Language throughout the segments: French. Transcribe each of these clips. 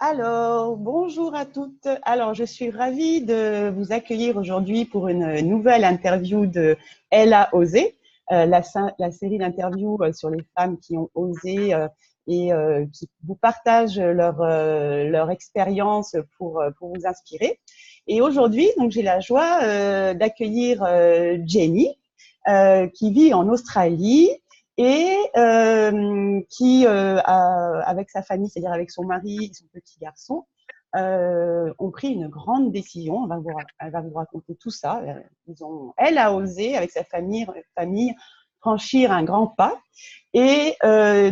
Alors, bonjour à toutes. Alors, je suis ravie de vous accueillir aujourd'hui pour une nouvelle interview de Elle a osé, la série d'interviews sur les femmes qui ont osé et qui vous partagent leur expérience pour vous inspirer. Et aujourd'hui, donc, j'ai la joie d'accueillir Jenny, qui vit en Australie et qui, avec sa famille, c'est-à-dire avec son mari et son petit garçon, ont pris une grande décision. Elle va vous raconter tout ça. Elle a osé, avec sa famille franchir un grand pas. Et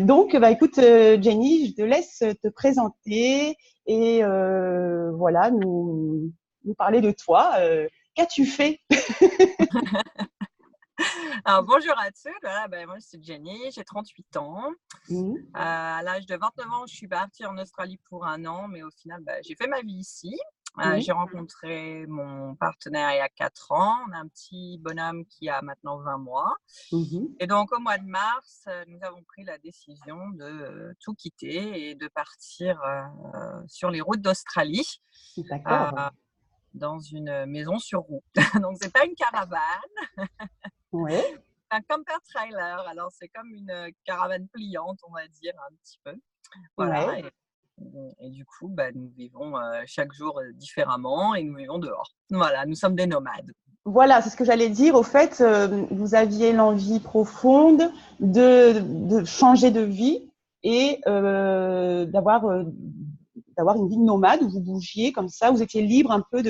donc, écoute, Jenny, je te laisse te présenter et voilà, nous parler de toi. Qu'as-tu fait? Alors, bonjour à tous. Voilà, moi, c'est Jenny, j'ai 38 ans. Mmh. À l'âge de 29 ans, je suis partie en Australie pour 1 an, mais au final, j'ai fait ma vie ici. J'ai rencontré mon partenaire il y a 4 ans. On a un petit bonhomme qui a maintenant 20 mois. Mmh. Et donc, au mois de mars, nous avons pris la décision de tout quitter et de partir sur les routes d'Australie, euh, D'accord. dans une maison sur roue. Donc, c'est pas une caravane. Ouais. Un camper trailer, alors c'est comme une caravane pliante, on va dire un petit peu. Ouais. Voilà, et du coup, nous vivons chaque jour différemment et nous vivons dehors. Voilà, nous sommes des nomades. Voilà, c'est ce que j'allais dire. Au fait, vous aviez l'envie profonde de changer de vie et d'avoir une vie de nomade où vous bougiez comme ça. Vous étiez libre un peu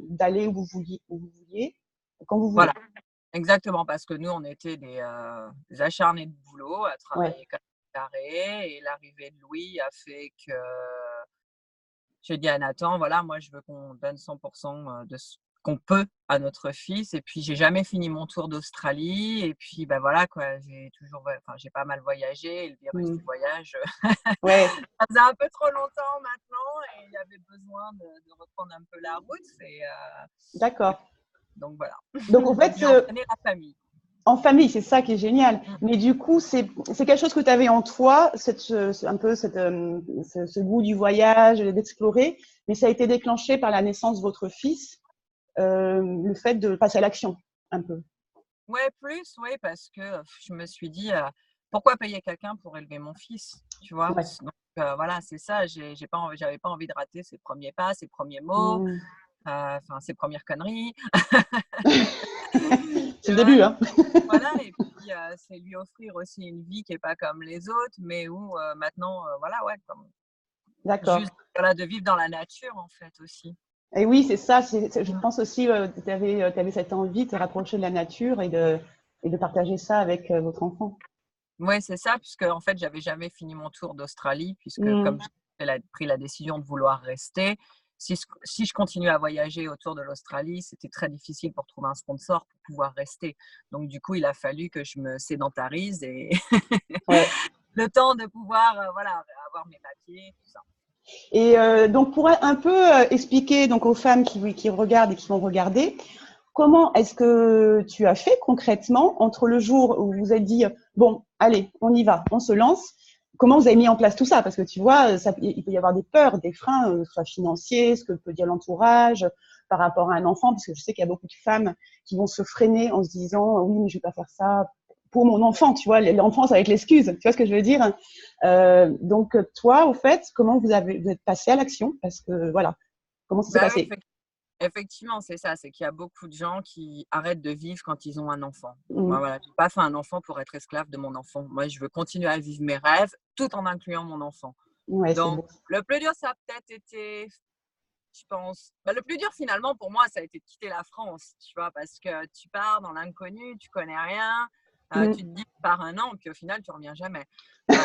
d'aller où vous vouliez, quand vous voulez. Voilà, exactement, parce que nous, on était des acharnés de boulot à Ouais. travailler comme carré, et l'arrivée de Louis a fait que j'ai dit à Nathan, voilà, moi, je veux qu'on donne 100% de ce qu'on peut à notre fils. Et puis, j'ai jamais fini mon tour d'Australie. Et puis, voilà, quoi, j'ai pas mal voyagé. Et le virus Mm. du voyage, Ouais. ça faisait un peu trop longtemps maintenant. Et il y avait besoin de reprendre un peu la route. Et D'accord. donc, voilà. Donc, au Donc, fait, j'ai entraîné la famille. en famille, c'est ça qui est génial. Mais du coup, c'est quelque chose que tu avais en toi, un peu ce goût du voyage, d'explorer, mais ça a été déclenché par la naissance de votre fils, le fait de passer à l'action, un peu. Ouais, oui, parce que je me suis dit, pourquoi payer quelqu'un pour élever mon fils, tu vois? Ouais. Donc, voilà, c'est ça. J'avais pas envie de rater ses premiers pas, ses premiers mots, Mmh. enfin ses premières conneries. C'est Tu le vois? début, hein. Voilà, et puis, c'est lui offrir aussi une vie qui est pas comme les autres, mais où, maintenant, voilà, ouais, comme D'accord. juste, voilà, de vivre dans la nature, en fait, aussi. Et oui, c'est ça. Je pense aussi que tu avais cette envie de te rapprocher de la nature et de partager ça avec votre enfant. Ouais, c'est ça, puisque en fait, j'avais jamais fini mon tour d'Australie, puisque Mmh. comme j'ai pris la décision de vouloir rester, si je continuais à voyager autour de l'Australie, c'était très difficile pour trouver un sponsor pour pouvoir rester. Donc du coup, il a fallu que je me sédentarise et Ouais. le temps de pouvoir, voilà, avoir mes papiers, tout ça. Et donc, pour un peu expliquer donc aux femmes qui regardent et qui vont regarder, comment est-ce que tu as fait concrètement entre le jour où vous vous êtes dit bon, allez, on y va, on se lance. Comment vous avez mis en place tout ça? Parce que tu vois, il peut y avoir des peurs, des freins, soit financiers, ce que peut dire l'entourage par rapport à un enfant, parce que je sais qu'il y a beaucoup de femmes qui vont se freiner en se disant oui, mais je vais pas faire ça pour mon enfant, tu vois, l'enfance avec l'excuse, tu vois ce que je veux dire? Donc toi, au fait, comment vous êtes passé à l'action? Parce que voilà, comment ça s'est Bah oui, passé? effectivement, c'est ça, c'est qu'il y a beaucoup de gens qui arrêtent de vivre quand ils ont un enfant. Moi, Mmh. voilà, j'ai pas fait un enfant pour être esclave de mon enfant. Moi, je veux continuer à vivre mes rêves tout en incluant mon enfant. Ouais, c'est Donc, beau. le plus dur, ça a peut-être été, je pense, le plus dur finalement pour moi, ça a été de quitter la France, tu vois, parce que tu pars dans l'inconnu, tu connais rien, Mmh. tu te dis que tu pars 1 an, puis au final, tu reviens jamais. Euh,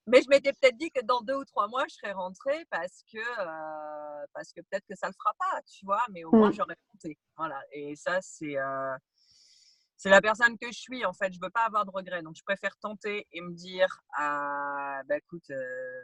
mais je m'étais peut-être dit que dans 2 ou 3 mois, je serais rentrée parce que peut-être que ça le fera pas, tu vois, mais au moins Mmh. j'aurais tenté. Voilà. Et ça, c'est la personne que je suis, en fait. Je veux pas avoir de regrets. Donc, je préfère tenter et me dire, écoute,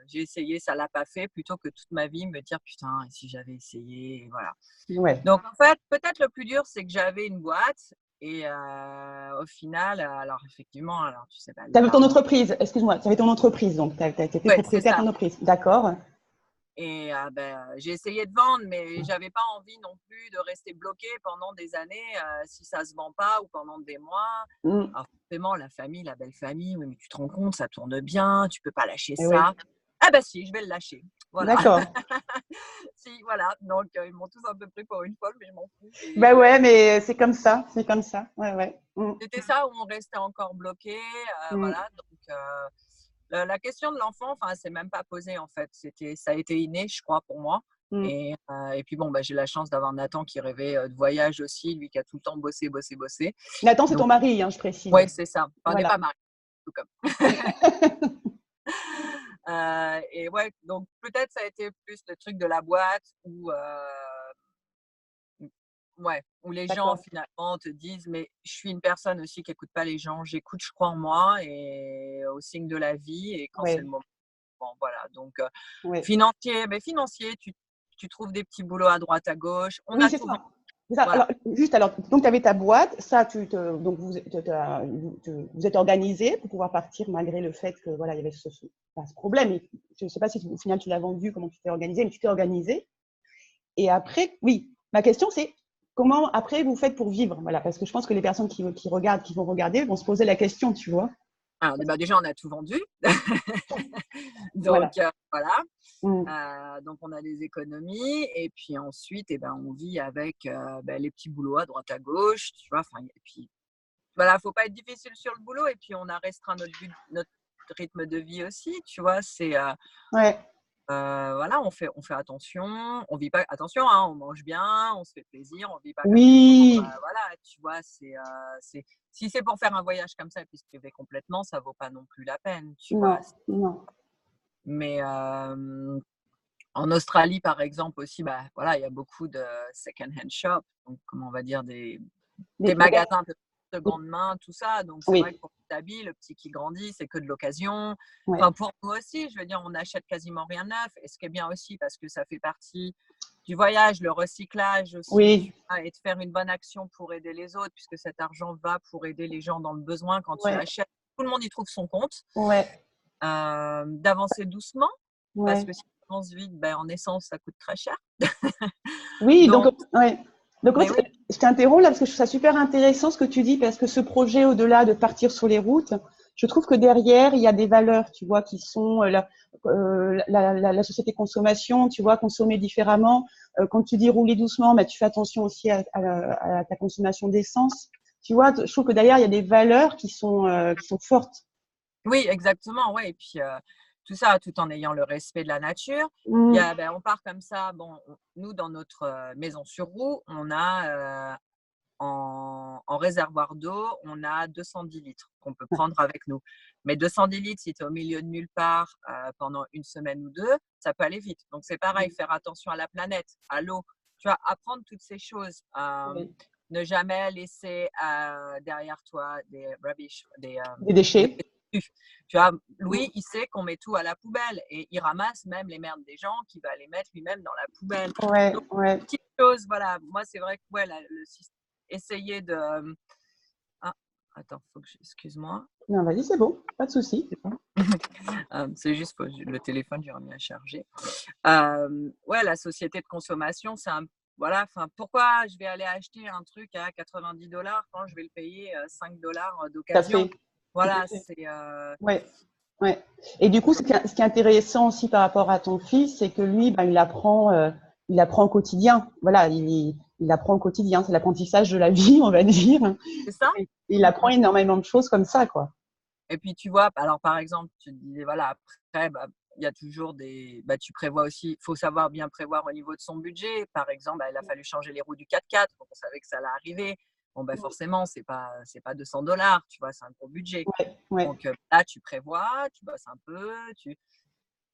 j'ai essayé, ça l'a pas fait, plutôt que toute ma vie me dire, putain, et si j'avais essayé, voilà. Ouais. Donc, en fait, peut-être le plus dur, c'est que j'avais une boîte et au final, alors effectivement, alors tu sais pas, Tu le avais ton barreau. entreprise, excuse-moi, tu avais ton entreprise, donc tu étais Ouais, c'est propriétaire de ça. ton entreprise. D'accord. Et j'ai essayé de vendre, mais j'avais pas envie non plus de rester bloquée pendant des années si ça se vend pas ou pendant des mois. Mm. Alors forcément, la famille, la belle famille, oui, mais tu te rends compte, ça tourne bien, tu peux pas lâcher Et oui. ça. Ah bah si, je vais le lâcher. Voilà. D'accord. Si, voilà. Donc ils m'ont tous un peu pris pour une folle, mais je m'en fous. Bah ouais, mais c'est comme ça, c'est comme ça. Ouais, ouais. Mm. C'était ça où on restait encore bloqué. Mm. Voilà. Donc la question de l'enfant, enfin, c'est même pas posée en fait. Ça a été inné, je crois, pour moi. Mm. Et puis bon, j'ai la chance d'avoir Nathan qui rêvait de voyage aussi, lui qui a tout le temps bossé. Nathan, c'est ton Donc, mari, hein, je précise. ouais, c'est ça. Enfin, on n'est Voilà. pas mariés, tout comme. Et ouais, donc peut-être ça a été plus le truc de la boîte où les gens D'accord. finalement te disent, mais je suis une personne aussi qui n'écoute pas les gens, j'écoute, je crois en moi et au signe de la vie et quand c'est le Ouais, moment. Bon, voilà, donc ouais. financier, tu trouves des petits boulots à droite, à gauche. On Oui, a c'est tout vendu. ça. C'est ça. Voilà. Alors, donc tu avais ta boîte, ça, donc vous êtes organisé pour pouvoir partir malgré le fait que voilà, il y avait ce problème. Et je ne sais pas si au final tu l'as vendu, comment tu t'es organisé, mais tu t'es organisé. Et après, oui, ma question c'est comment après vous faites pour vivre, voilà, parce que je pense que les personnes qui regardent, qui vont regarder, vont se poser la question, tu vois. Alors, déjà, on a tout vendu. Donc, Voilà. voilà. Mm. Donc, on a des économies. Et puis ensuite, on vit avec les petits boulots à droite, à gauche. Tu vois, et puis, voilà, il ne faut pas être difficile sur le boulot. Et puis, on a restreint notre rythme de vie aussi. Tu vois, c'est… Ouais. voilà, on fait attention. On vit pas… Attention, hein, on mange bien, on se fait plaisir. On ne vit pas comme des pauvres. Oui. Voilà, tu vois, si c'est pour faire un voyage comme ça et puis se priver complètement, ça ne vaut pas non plus la peine, tu vois. Non, non. Mais en Australie, par exemple, aussi, voilà, il y a beaucoup de second-hand shops, donc comment on va dire, des Magasins. magasins de seconde main, tout ça. Donc, c'est vrai Oui. que pour t'habiller, le petit qui grandit, c'est que de l'occasion. Ouais. Enfin, pour nous aussi, je veux dire, on n'achète quasiment rien de neuf. Et ce qui est bien aussi, parce que ça fait partie du voyage, le recyclage aussi, Oui. tu vois, et de faire une bonne action pour aider les autres, puisque cet argent va pour aider les gens dans le besoin quand tu Ouais. achètes. Tout le monde y trouve son compte. Ouais. D'avancer doucement, parce Ouais. que si on avance vite, en essence, ça coûte très cher. Oui, donc, Donc, ouais. Donc, mais oui, je t'interromps là parce que je trouve ça super intéressant ce que tu dis, parce que ce projet, au-delà de partir sur les routes, je trouve que derrière, il y a des valeurs, tu vois, qui sont la société consommation, tu vois, consommer différemment. Quand tu dis rouler doucement, tu fais attention aussi à ta consommation d'essence. Tu vois, je trouve que derrière, il y a des valeurs qui sont fortes. oui, exactement, ouais. Et puis tout ça, tout en ayant le respect de la nature. Mm. On part comme ça. Bon, nous, dans notre maison sur roue, on a en réservoir d'eau, on a 210 litres qu'on peut prendre avec nous. Mais 210 litres, si tu es au milieu de nulle part pendant une semaine ou deux, ça peut aller vite. Donc, c'est pareil, faire attention à la planète, à l'eau. Tu vois, apprendre toutes ces choses. Oui. Ne jamais laisser derrière toi des rubbish, Des des déchets. tu vois, Mm. Louis, il sait qu'on met tout à la poubelle et il ramasse même les merdes des gens qui va les mettre lui-même dans la poubelle. Ouais, Donc, ouais. petites choses, voilà. Moi, c'est vrai que ouais, essayer de… Ah, attends, excuse-moi. Non, vas-y, c'est bon, pas de souci. C'est bon. C'est juste le téléphone, j'ai remis à charger. Ouais, la société de consommation, c'est un… Voilà, pourquoi je vais aller acheter un truc à 90 $ quand je vais le payer 5 $ Tout à d'occasion? fait. Tout à Voilà, fait. c'est… Ouais, ouais. Et du coup, ce qui est intéressant aussi par rapport à ton fils, c'est que lui, il apprend au quotidien. Voilà, il apprend au quotidien. C'est l'apprentissage de la vie, on va dire. c'est ça. Et il apprend énormément de choses comme ça, quoi. Et puis, tu vois, alors par exemple, tu te disais, voilà, après, il y a toujours tu prévois aussi, il faut savoir bien prévoir au niveau de son budget. Par exemple, il a fallu changer les roues du 4x4, donc on savait que ça allait arriver. Bon, forcément, c'est pas 200 $, tu vois, c'est un gros budget. Ouais, ouais. Donc là, tu prévois, tu bosses un peu,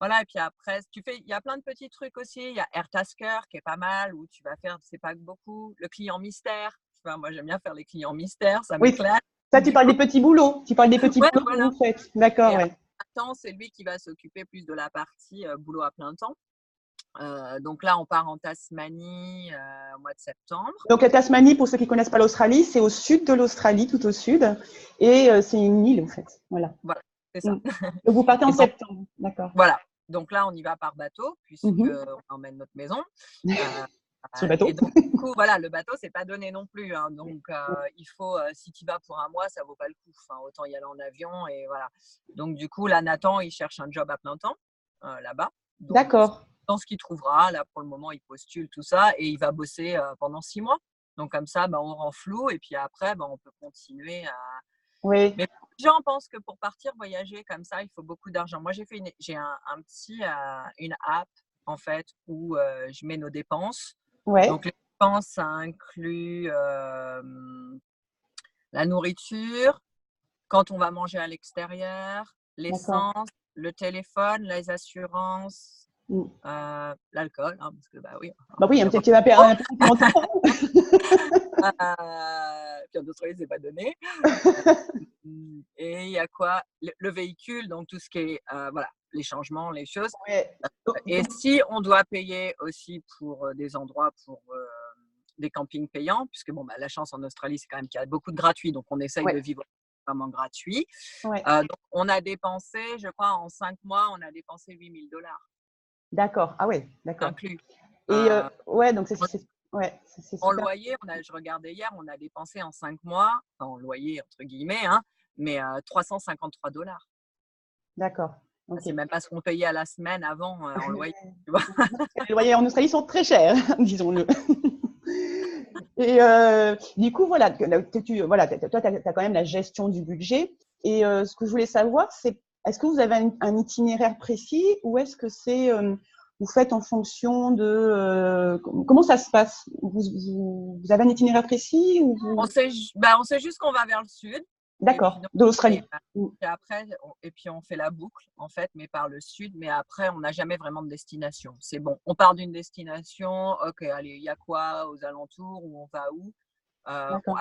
voilà, et puis après, il y a plein de petits trucs aussi. Il y a Airtasker qui est pas mal, où tu vas faire, c'est pas que beaucoup, le client mystère. Tu vois, moi, j'aime bien faire les clients mystères, ça Oui, m'éclate. ça, tu parles des petits boulots. Tu parles des petits Ouais, boulots que voilà. vous faites. D'accord, Et à ouais. plein temps, c'est lui qui va s'occuper plus de la partie boulot à plein temps. Donc là, on part en Tasmanie au mois de septembre. Donc, la Tasmanie, pour ceux qui connaissent pas l'Australie, c'est au sud de l'Australie, tout au sud. Et c'est une île, en fait. Voilà. Voilà, c'est ça. Mm. Donc, vous partez en Et donc, septembre. D'accord. voilà. Donc là, on y va par bateau, Mhm. puisqu'on emmène notre maison. Euh, Sur le et bateau. donc, du coup, voilà, le bateau, c'est pas donné non plus, hein. Donc, il faut, si tu vas pour un mois, ça vaut pas le coup. Enfin, autant y aller en avion et voilà. Donc, du coup, là, Nathan, il cherche un job à plein temps là-bas. Donc, D'accord. dans ce qu'il trouvera, là, pour le moment, il postule tout ça et il va bosser pendant 6 mois. Donc, comme ça, bah, on rend flou et puis après, bah, on peut continuer à. Oui, Mais beaucoup de gens pensent que pour partir voyager comme ça, il faut beaucoup d'argent. Moi, j'ai une app en fait où je mets nos dépenses. ouais, Donc les dépenses, ça inclut la nourriture, quand on va manger à l'extérieur, d'accord. l'essence, le téléphone, les assurances, Mm. l'alcool, hein, parce que bah oui, Bah on oui, vient pas. tu vas payer un peu en tout cas. Puis en Australie, c'est pas donné. Et il y a quoi? Le véhicule, donc tout ce qui est voilà, les changements, les choses. Ouais. Et si on doit payer aussi pour des endroits, pour des campings payants, puisque bon, bah, la chance en Australie, c'est quand même qu'il y a beaucoup de gratuits, donc on essaye de Ouais, vivre vraiment gratuit. ouais. Donc on a dépensé, je crois, en 5 mois, on a dépensé 8 000 $ D'accord. Ah ouais, d'accord. inclus. Et Euh, ouais, donc ouais, c'est En super. loyer, je regardais hier, on a dépensé en 5 mois, enfin, en loyer entre guillemets, hein, mais 353 $. D'accord. Ok. C'est même pas ce qu'on payait à la semaine avant en loyer. Tu vois. Les loyers en Australie sont très chers, disons-le. Et du coup, voilà, voilà, toi, tu as quand même la gestion du budget. Et ce que je voulais savoir, c'est est-ce que vous avez un itinéraire précis ou est-ce que c'est vous faites en fonction de comment ça se passe vous avez un itinéraire précis ou On sait juste qu'on va vers le sud. Et puis, D'accord, donc, de l'Australie. et après, et puis on fait la boucle en fait, mais par le sud. Mais après, on n'a jamais vraiment de destination. C'est bon, on part d'une destination. Ok, allez, il y a quoi aux alentours, où on va où? D'accord.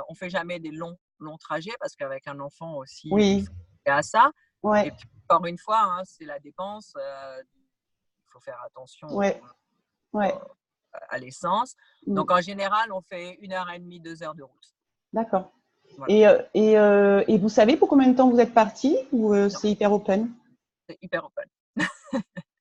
On fait jamais des longs trajets parce qu'avec un enfant aussi, il Oui, faut penser à ça. Et ouais, puis encore une fois, hein, c'est la dépense. Il faut faire attention ouais, ouais. à l'essence. Mm. Donc en général, on fait 1 heure et demie, 2 heures de route. D'accord. Voilà. Et vous savez pour combien de temps vous êtes parti ou Non, c'est hyper open? c'est hyper open.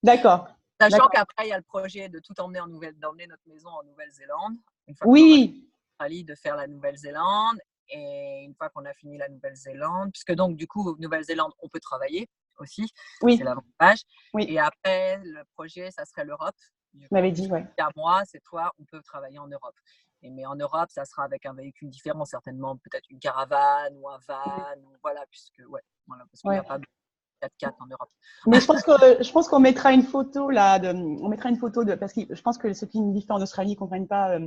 D'accord, Sachant d'accord. qu'après, il y a le projet de tout emmener d'emmener notre maison en Nouvelle-Zélande. Une fois qu'on aura fini Oui, l'Australie, de faire la Nouvelle-Zélande. Et une fois qu'on a fini la Nouvelle-Zélande, puisque donc du coup, Nouvelle-Zélande, on peut travailler aussi, c'est oui, l'avantage. oui. Et après, le projet, ça serait l'Europe. Du Vous coup, m'avez dit, puisque ouais. à moi, c'est toi, on peut travailler en Europe. Mais en Europe, ça sera avec un véhicule différent, certainement, peut-être une caravane ou un Oui, van, ou voilà, voilà, parce qu'il n'y ouais. a pas de 4x4 en Europe. Mais je pense qu'on mettra une photo là, on mettra une photo de, parce que je pense que ceux qui nous vivent en Australie ne comprennent pas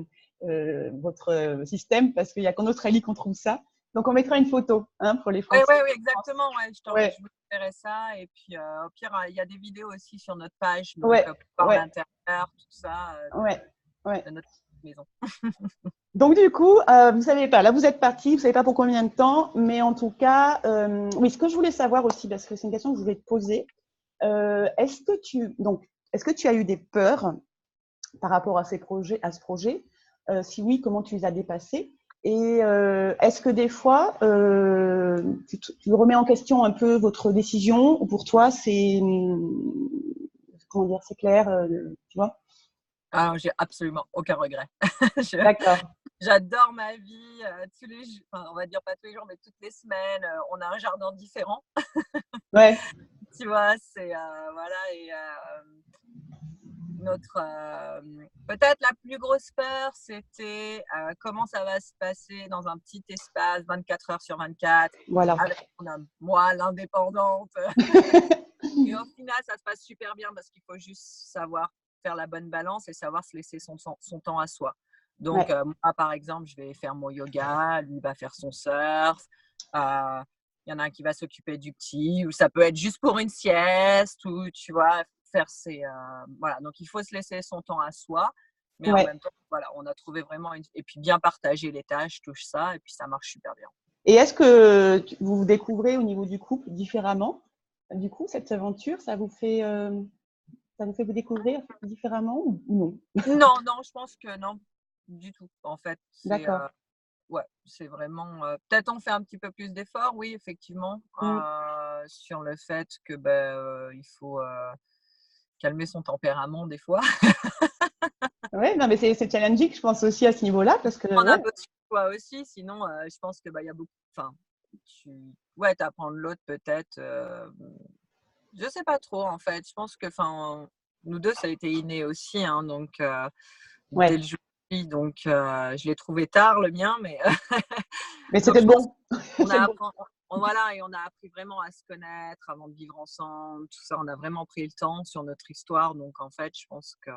votre système parce qu'il n'y a qu'en Australie qu'on trouve ça. Donc on mettra une photo hein, pour les Oui, Français. oui, oui, exactement. Ouais, Ouais, je vous ferai ça. Et puis, au pire, il y a des vidéos aussi sur notre page, donc ouais, pour voir ouais, l'intérieur, tout ça, ouais, ouais. de notre maison. Donc du coup, vous savez pas, là vous êtes parti, vous savez pas pour combien de temps, mais en tout cas, oui, ce que je voulais savoir aussi, parce que c'est une question que je voulais te poser, est-ce que tu as eu des peurs par rapport à à ce projet? Si oui, comment tu les as dépassées? Et est-ce que des fois, tu remets en question un peu votre décision ou pour toi, c'est, comment dire, c'est clair, tu vois? Alors, j'ai absolument aucun regret. Je- D'accord. J'adore ma vie tous les jours, enfin, on va dire pas tous les jours, mais toutes les semaines. On a un jardin différent, Ouais, tu vois. C'est voilà. Et peut-être la plus grosse peur, c'était comment ça va se passer dans un petit espace 24 heures sur 24 voilà. avec moi, l'indépendante. Et au final, ça se passe super bien parce qu'il faut juste savoir faire la bonne balance et savoir se laisser son temps à soi. Donc, Ouais. moi, par exemple, je vais faire mon yoga, lui va faire son surf. Il y en a un qui va s'occuper du petit, ou ça peut être juste pour une sieste, ou tu vois, faire voilà, donc il faut se laisser son temps à soi, mais en Ouais. même temps, voilà, on a trouvé vraiment et puis bien partager les tâches, tout ça, et puis ça marche super bien. Et est-ce que vous vous découvrez au niveau du couple différemment? Du coup, cette aventure, ça vous fait vous découvrir différemment ou non? Non, non, je pense que non, du tout. En fait, D'accord. ouais, c'est vraiment. Peut-être on fait un petit peu plus d'efforts, oui, effectivement, sur le fait que il faut calmer son tempérament des fois. Ouais, non, mais c'est challenging, je pense aussi à ce niveau-là, parce que Prendre un ouais, peu sur toi aussi, sinon, je pense que il y a beaucoup. Enfin, tu, ouais, t'apprends de l'autre peut-être. Je sais pas trop en fait. Je pense que, enfin, nous deux, ça a été inné aussi, hein, donc dès ouais, le jour J, donc je l'ai trouvé tard le mien, mais mais donc c'était je le pense bon, qu'on c'est a le bon. appris, voilà, et on a appris vraiment à se connaître avant de vivre ensemble, tout ça. On a vraiment pris le temps sur notre histoire, donc en fait, je pense que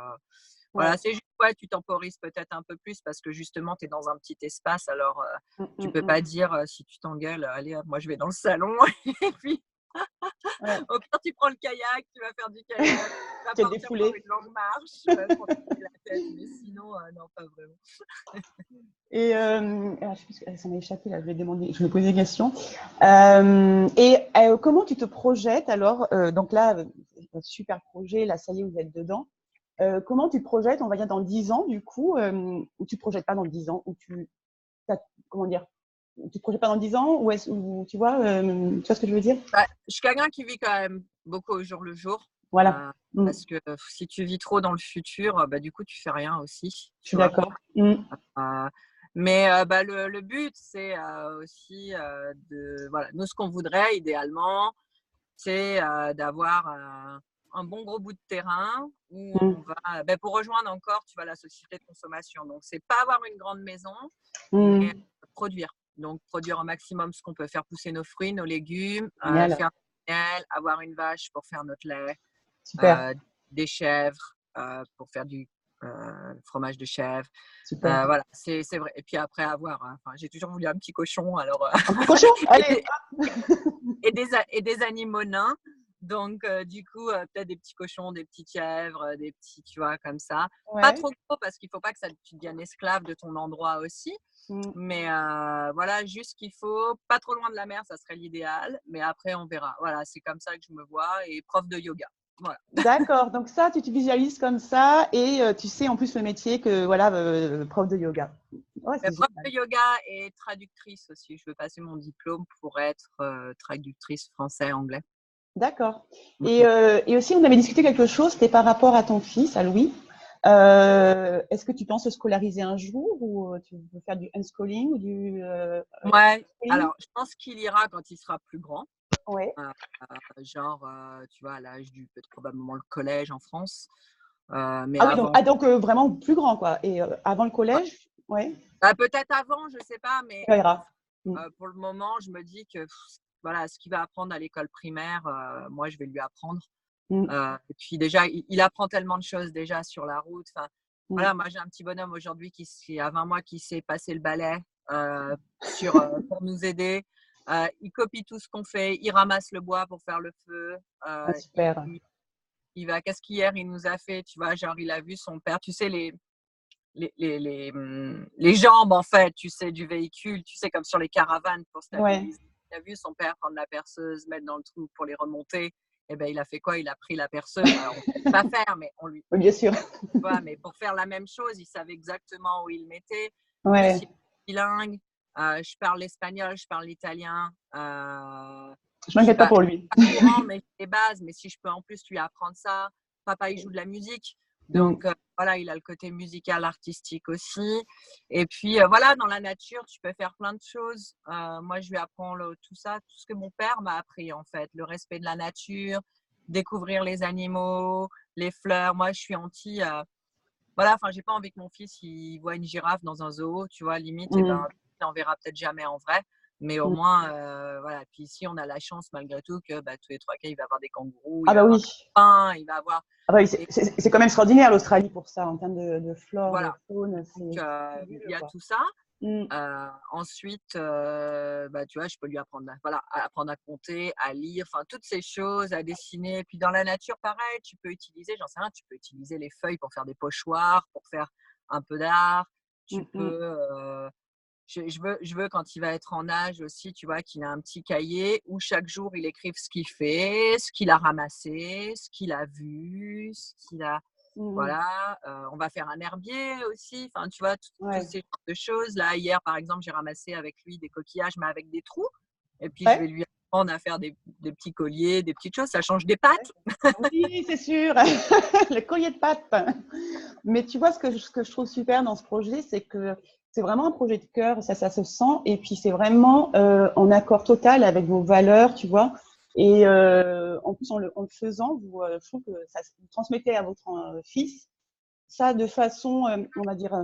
voilà, Ouais. c'est juste, ouais, tu temporises peut-être un peu plus parce que justement, tu es dans un petit espace, alors Mm, tu mm, peux mm. pas dire si tu t'engueules, allez, hop, moi je vais dans le salon et puis Ouais. au pire, tu prends le kayak, tu vas faire du kayak, tu vas Tu es partir faire défoulé. une longue marche pour te vider la tête, mais sinon, non, pas vraiment. Et je sais plus, ça m'a échappé là, je vais demander, je vais poser une question. Comment tu te projettes alors donc là, super projet, là ça y est, vous êtes dedans. Comment tu te projettes, on va dire dans 10 ans du coup, ou tu te projettes pas dans 10 ans, ou comment dire, tu te projettes pas dans 10 ans, ou tu vois ce que je veux dire? Bah, je suis quelqu'un qui vit quand même beaucoup au jour le jour, Voilà. Mm. parce que si tu vis trop dans le futur, du coup, tu fais rien aussi, Je tu suis vois. d'accord. Mm. Mais le but, c'est aussi voilà, nous, ce qu'on voudrait idéalement, c'est d'avoir un bon gros bout de terrain où on Mm. va, pour rejoindre encore, tu vois, la société de consommation. Donc, c'est pas avoir une grande maison, mais Mm. produire. Donc, produire au maximum ce qu'on peut, faire pousser nos fruits, nos légumes, Génial. faire du miel, avoir une vache pour faire notre lait, Super. des chèvres pour faire du fromage de chèvre. Super. Voilà, c'est vrai. Et puis après, avoir, enfin, j'ai toujours voulu un petit cochon, alors, Un petit cochon? et, Allez. des, et des animaux nains. Donc, du coup, peut-être des petits cochons, des petites chèvres, des petits, tu vois, comme ça. Pas Ouais. trop gros parce qu'il ne faut pas que tu deviennes esclave de ton endroit aussi. Mm. Mais voilà, juste qu'il faut, pas trop loin de la mer, ça serait l'idéal. Mais après, on verra. Voilà, c'est comme ça que je me vois. Et prof de yoga. Voilà. D'accord, donc ça, tu te visualises comme ça et tu sais en plus le métier que, voilà, prof de yoga. Ouais, Mais c'est prof génial. de yoga et traductrice aussi. Je veux passer mon diplôme pour être traductrice français-anglais. D'accord. Mhm. Et aussi, on avait discuté quelque chose, c'était par rapport à ton fils, à Louis. Est-ce que tu penses se scolariser un jour ou tu veux faire du unschooling ou du Ouais, schooling? alors je pense qu'il ira quand il sera plus grand. Ouais. Euh, genre, tu vois, à l'âge du peut-être probablement le collège en France. Mais Ah oui, donc, avant, vraiment plus grand, quoi. Et avant le ouais. collège, ouais, Peut-être avant, je sais pas, mais ça ira. Mm. pour le moment, je me dis que voilà, ce qu'il va apprendre à l'école primaire, moi, je vais lui apprendre. Mm. Et puis déjà, il apprend tellement de choses déjà sur la route. Enfin, Mm. voilà, moi, j'ai un petit bonhomme aujourd'hui qui a 20 mois qui sait passer le balai pour nous aider. Il copie tout ce qu'on fait. Il ramasse le bois pour faire le feu. Ah, super. Il va, qu'est-ce qu'hier il nous a fait, tu vois, genre il a vu son père, tu sais, les jambes en fait, tu sais, du véhicule, tu sais, comme sur les caravanes pour Ouais, stabiliser. Il a vu son père prendre la perceuse, mettre dans le trou pour les remonter. Et ben il a fait quoi? Il a pris la perceuse. Alors on ne sait pas faire, mais on lui, oui, bien sûr. tu vois, mais pour faire la même chose, il savait exactement où il mettait. En plus, il Ouais, est bilingue. Je parle l'espagnol, je parle l'italien. je Je suis m'inquiète pas pas pour lui. courant, mais j'ai les bases. Mais si je peux en plus lui apprendre ça, papa, il joue de la musique. Mm. Donc, voilà, il a le côté musical, artistique aussi. Et puis, voilà, dans la nature, tu peux faire plein de choses. Moi, je lui apprends tout ça, tout ce que mon père m'a appris, en fait. Le respect de la nature, découvrir les animaux, les fleurs. Moi, je suis anti. Voilà, enfin, j'ai pas envie que mon fils il voit une girafe dans un zoo, tu vois, limite, et ben, Mm. il en verra peut-être jamais en vrai, mais au Mm. moins, voilà. Puis ici, on a la chance malgré tout que tous les 3 cas, il va avoir des kangourous, Ah il va bah avoir oui. des lapins, il va avoir, Ah bah oui, et c'est quand même extraordinaire l'Australie pour ça, en termes de flore, de voilà. faune, Donc, c'est il fabuleux, y a quoi. tout ça. Mm. Ensuite, tu vois, je peux lui apprendre, voilà, à apprendre à compter, à lire, enfin, toutes ces choses, à dessiner. Puis dans la nature, pareil, tu peux utiliser, j'en sais rien, tu peux utiliser les feuilles pour faire des pochoirs, pour faire un peu d'art. Tu Mm, mm. peux, je veux quand il va être en âge aussi, tu vois, qu'il a un petit cahier où chaque jour il écrive ce qu'il fait, ce qu'il a ramassé, ce qu'il a vu, ce qu'il a. Mhm. Voilà, on va faire un herbier aussi, enfin, tu vois, tous Ouais. ces genres de choses. Là, hier, par exemple, j'ai ramassé avec lui des coquillages, mais avec des trous et puis je vais Ouais. lui apprendre à faire des petits colliers, des petites choses, ça change des pâtes. Oui, c'est sûr. Le collier de pâte. Mais tu vois, ce que je trouve super dans ce projet, c'est que c'est vraiment un projet de cœur, ça se sent, et puis c'est vraiment en accord total avec vos valeurs, tu vois. Et en plus, en le faisant, je trouve que ça vous transmettez à votre fils ça de façon, on va dire,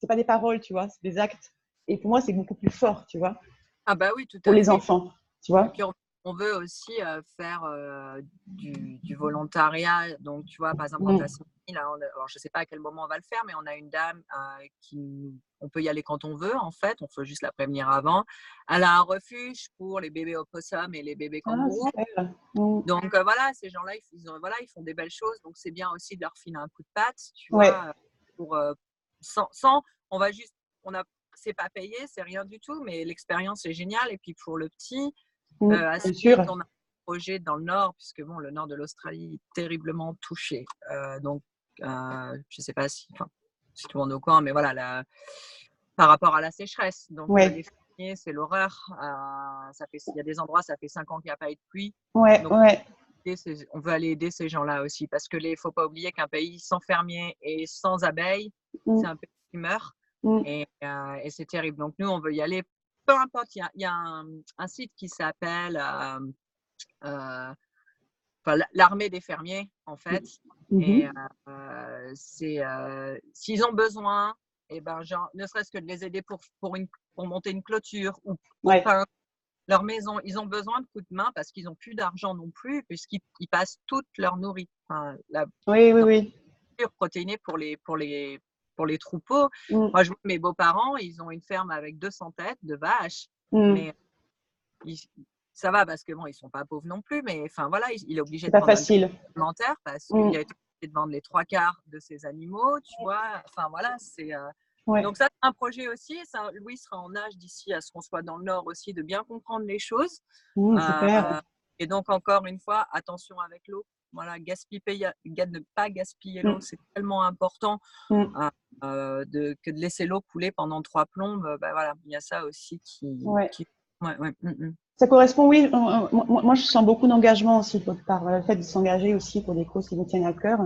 c'est pas des paroles, tu vois, c'est des actes. Et pour moi, c'est beaucoup plus fort, tu vois, Ah bah oui, tout pour à les fait. enfants, tu Et vois. puis on veut aussi faire du volontariat. Donc, tu vois, par exemple, en Mm. Tasmanie, là, alors je ne sais pas à quel moment on va le faire, mais on a une dame on peut y aller quand on veut, en fait. On peut juste la prévenir avant. Elle a un refuge pour les bébés opossums et les bébés Ah, kangourous. super. Mm. Donc, voilà, ces gens-là, voilà, ils font des belles choses. Donc, c'est bien aussi de leur filer un coup de patte, tu Ouais, vois, pour, sans, on va juste, c'est pas payé, c'est rien du tout, mais l'expérience est géniale. Et puis, pour le petit, à bien Sydney, sûr. on a un projet dans le nord, puisque bon, le nord de l'Australie est terriblement touché. Donc, je ne sais pas si tout le monde est au courant, mais voilà, par rapport à la sécheresse. Donc, Ouais, les fermiers, c'est l'horreur. Il y a des endroits, ça fait 5 ans qu'il n'y a pas eu de pluie. ouais, Donc, ouais. on veut aller aider ces gens-là aussi, parce que faut pas oublier qu'un pays sans fermiers et sans abeilles, c'est Mm, un pays qui meurt. mm, Et c'est terrible. Donc, nous, on veut y aller. Peu importe, il y a un site qui s'appelle l'armée des fermiers, en fait. Et mhm. s'ils ont besoin, et ben, genre, ne serait-ce que de les aider pour monter une clôture ou pour Ouais. peindre leur maison, ils ont besoin de coups de main parce qu'ils n'ont plus d'argent non plus, puisqu'ils passent toute leur nourriture, enfin, la Oui, oui, oui. nourriture protéinée pour les troupeaux. Mm, Moi, je vois mes beaux-parents, ils ont une ferme avec 200 têtes de vaches, mm. mais ils- ça va parce que bon, ils sont pas pauvres non plus, mais enfin voilà, il est obligé C'est de pas prendre un facile. alimentaire parce qu'il Mm, a été obligé de vendre les 3 quarts de ses animaux, tu vois. Enfin voilà, ouais. donc ça, c'est un projet aussi. Ça, Louis sera en âge d'ici à ce qu'on soit dans le Nord aussi de bien comprendre les choses. Euh, Super. et donc encore une fois, attention avec l'eau. Voilà, ne pas gaspiller l'eau, Mm, c'est tellement important mm. que de laisser l'eau couler pendant 3 plombes. Ben voilà, il y a ça aussi Ouais. ouais, ouais, Ça correspond, oui. Moi, je sens beaucoup d'engagement aussi par le fait de s'engager aussi pour des causes qui nous tiennent à cœur.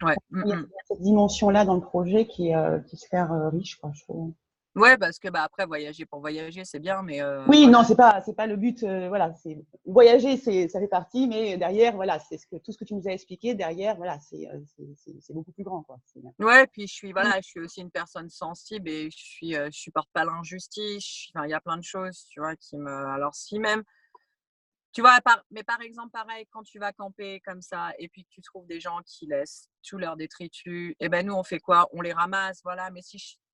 ouais, Il y a cette dimension-là dans le projet qui est super riche, quoi, je trouve. ouais, parce que bah, après, voyager pour voyager, c'est bien, mais Oui, non, voilà. c'est pas le but. Voilà, c'est voyager, ça fait partie, mais derrière, voilà, tout ce que tu nous as expliqué derrière, voilà, c'est beaucoup plus grand, quoi. Ouais, puis Mm, je suis aussi une personne sensible et je supporte pas l'injustice. Enfin, il y a plein de choses, tu vois, alors si même, tu vois, mais par exemple, pareil, quand tu vas camper comme ça et puis que tu trouves des gens qui laissent tous leurs détritus, et ben nous, on fait quoi? On les ramasse, voilà. Mais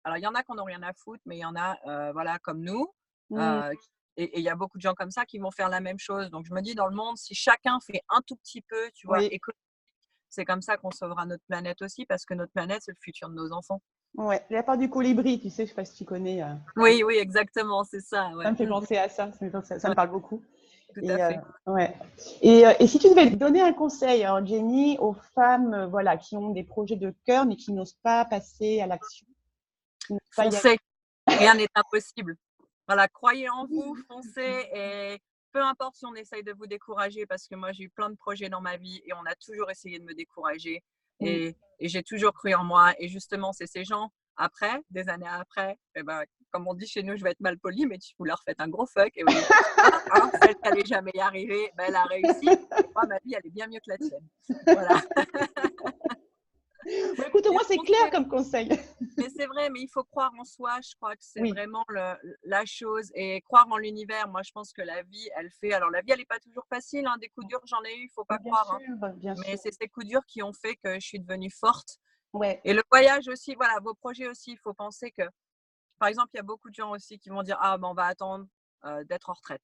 alors, il y en a qui en ont rien à foutre, mais il y en a, voilà, comme nous. mm. euh, et il y a beaucoup de gens comme ça qui vont faire la même chose. Donc, je me dis, dans le monde, si chacun fait un tout petit peu, tu vois, Oui, c'est comme ça qu'on sauvera notre planète aussi, parce que notre planète, c'est le futur de nos enfants. ouais. La part du colibri, tu sais, je sais pas si tu connais. Oui, oui, exactement, c'est ça, Ça ouais. me fait penser à ça. Ça me Ouais, parle beaucoup. tout à Et fait. ouais. Et si tu devais donner un conseil, hein, Jenny, aux femmes, voilà, qui ont des projets de cœur mais qui n'osent pas passer à l'action, qui n'osent pas y aller. Foncez, rien n'est impossible. Voilà, croyez en vous, foncez et peu importe si on essaye de vous décourager, parce que moi j'ai eu plein de projets dans ma vie et on a toujours essayé de me décourager Mm. et j'ai toujours cru en moi. Et justement, c'est ces gens, après, des années après, eh ben, comme on dit chez nous, je vais être mal poli, mais vous leur faites un gros fuck et vous dites, ah, hein, celle qui n'allait jamais y arriver, ben, elle a réussi. Et moi, ma vie, elle est bien mieux que la tienne. Voilà. Bon, écoute, Et moi, c'est clair foncez. comme conseil. Mais c'est vrai, mais il faut croire en soi. Je crois que c'est Oui, vraiment la chose. Et croire en l'univers. Moi, je pense que la vie, elle fait. Alors, la vie, elle n'est pas toujours facile, hein. Des coups durs, j'en ai eu, il ne faut pas bien croire, hein. sûr, bien Mais sûr. c'est ces coups durs qui ont fait que je suis devenue forte. Ouais. Et le voyage aussi, voilà, vos projets aussi, il faut penser que, par exemple, il y a beaucoup de gens aussi qui vont dire, ah, ben, on va attendre d'être en retraite.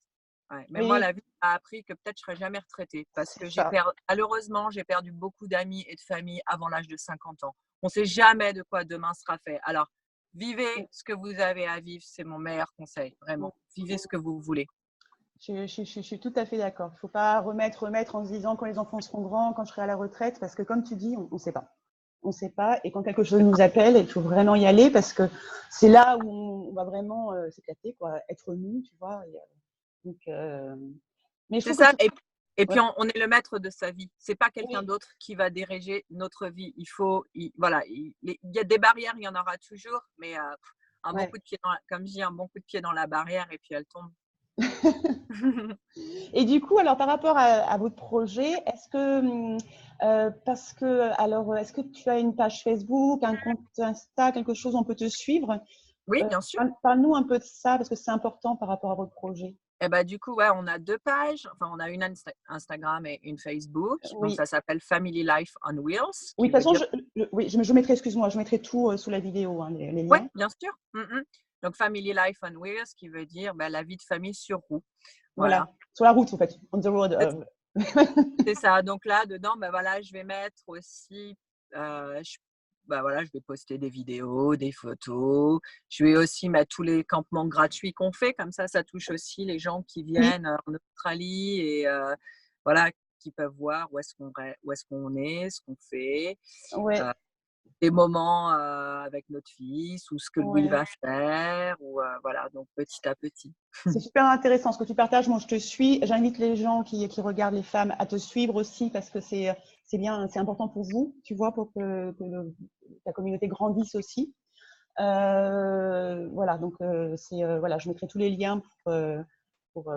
Ouais. Mais moi, Oui, la vie m'a appris que peut-être je serai jamais retraitée parce c'est que ça. malheureusement, j'ai perdu beaucoup d'amis et de familles avant l'âge de 50 ans. On ne sait jamais de quoi demain sera fait. Alors, vivez ce que vous avez à vivre, c'est mon meilleur conseil, Mm, vraiment. Vivez mm. ce que vous voulez. Je suis tout à fait d'accord. Il ne faut pas remettre en se disant quand les enfants seront grands, quand je serai à la retraite, parce que comme tu dis, on ne sait pas. On ne sait pas. Et quand quelque chose nous appelle, il faut vraiment y aller parce que c'est là où on va vraiment s'éclater, quoi, être nous, tu vois. Donc, mais je C'est trouve que ça. tu... Et puis, Ouais. on est le maître de sa vie. C'est pas quelqu'un Oui, d'autre qui va diriger notre vie. Voilà, il y a des barrières, il y en aura toujours, mais un bon ouais. coup de pied comme je dis, un bon coup de pied dans la barrière et puis elle tombe. Et du coup, alors par rapport à votre projet, est-ce que, parce que, alors, est-ce que tu as une page Facebook, un compte Insta, quelque chose où on peut te suivre? Oui, bien sûr. Parle-nous un peu de ça parce que c'est important par rapport à votre projet. Et bah, du coup, ouais, on a 2 pages. Enfin, on a une Instagram et une Facebook. Donc, Oui, ça s'appelle Family Life on Wheels, oui, qui de toute veut façon, dire oui, je mettrai, excuse-moi, je mettrai tout sous la vidéo, hein, les ouais, liens. bien sûr. Donc, Family Life on Wheels, qui veut dire bah, la vie de famille sur roue. Voilà. Voilà, sur la route en fait, on the road. C'est ça. Donc là, dedans, bah, voilà, je vais mettre aussi, bah, voilà, je vais poster des vidéos, des photos. Je vais aussi mettre tous les campements gratuits qu'on fait. Comme ça touche aussi les gens qui Oui, viennent en Australie et voilà, qui peuvent voir où est-ce qu'on est, ce qu'on fait, ouais, euh, des moments avec notre fils ou ce que lui ouais. va faire. Ou, voilà, donc petit à petit. C'est super intéressant ce que tu partages. Moi, je te suis. J'invite les gens qui regardent les femmes à te suivre aussi parce que c'est bien, c'est important pour vous, tu vois, pour que ta communauté grandisse aussi. Voilà, donc voilà, je mettrai tous les liens pour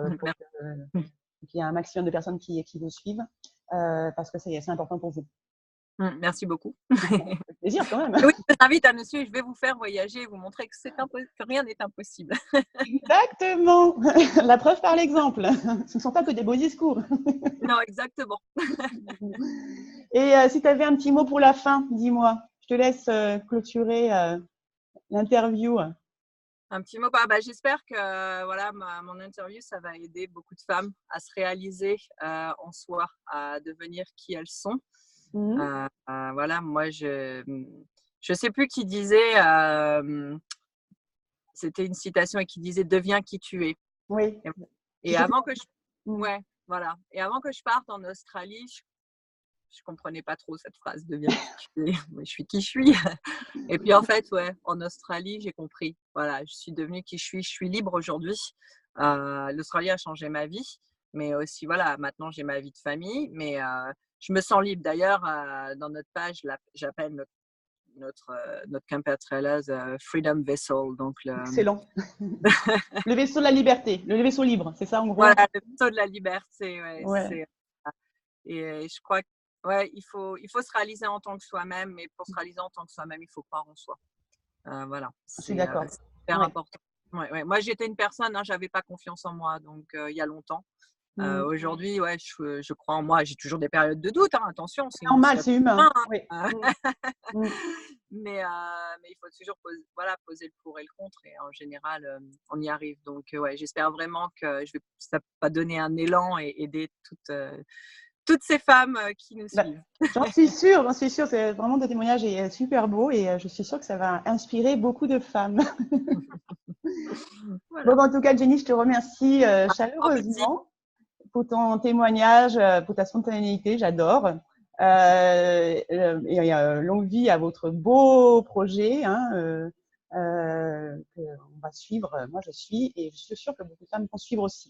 qu'il y ait un maximum de personnes qui vous suivent parce que c'est important pour vous. Merci beaucoup. Ça fait plaisir quand même. Oui, je t'invite à me suivre, je vais vous faire voyager et vous montrer que rien n'est impossible. Exactement. La preuve par l'exemple. Ce ne sont pas que des beaux discours. Non, exactement. Et si tu avais un petit mot pour la fin, dis-moi. Je te laisse clôturer l'interview. Un petit mot. Bah, j'espère que voilà, mon interview, ça va aider beaucoup de femmes à se réaliser en soi, à devenir qui elles sont. Mhm. Voilà, moi, je sais plus qui disait, c'était une citation et qui disait «Deviens qui tu es». Oui. Je Et sais plus. avant que je, Mhm. ouais, voilà. Et avant que je parte en Australie, je comprenais pas trop cette phrase «Deviens qui tu es». Mais je suis qui je suis. Et puis en fait, ouais, en Australie, j'ai compris. Voilà, je suis devenue qui je suis. Je suis libre aujourd'hui. L'Australie a changé ma vie, mais aussi, voilà, maintenant j'ai ma vie de famille, mais je me sens libre. D'ailleurs, dans notre page, j'appelle notre camper trailers Freedom Vessel. Donc, Excellent. Le vaisseau de la liberté, le vaisseau libre, c'est ça en gros. voilà, le vaisseau de la liberté. Ouais, Ouais, et je crois que ouais, il faut se réaliser en tant que soi-même, mais pour se réaliser en tant que soi-même, il faut croire en soi. Voilà, je suis c'est d'accord. super Ouais. important. Ouais, ouais. Moi, j'étais une personne, hein, j'avais pas confiance en moi, donc il y a longtemps. Mhm. Aujourd'hui, ouais, je crois en moi. J'ai toujours des périodes de doute, hein, attention, sinon on Normal, serait c'est pas humain. humain, Oui. hein. Mhm. Mhm. Mais il faut toujours voilà, poser le pour et le contre, et en général, on y arrive. Donc, ouais, j'espère vraiment que ça va donner un élan et aider toutes ces femmes qui nous Bah, suivent. j'en suis sûre, j'en suis sûre. C'est vraiment ton témoignage est super beau et je suis sûre que ça va inspirer beaucoup de femmes. Bon, Voilà. bah, en tout cas, Jenny, je te remercie Grand plaisir. chaleureusement pour ton témoignage, pour ta spontanéité, j'adore. Et longue vie à votre beau projet hein, qu'on va suivre. Moi, je suis et je suis sûre que beaucoup de femmes vont suivre aussi.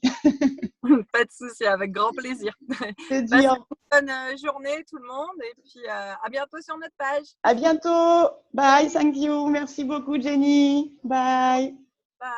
Pas de souci, avec grand plaisir. Te Passez dire une bonne journée tout le monde et puis à bientôt sur notre page. à bientôt. Bye, Salut, thank you. Merci beaucoup, Jenny. Bye. bye.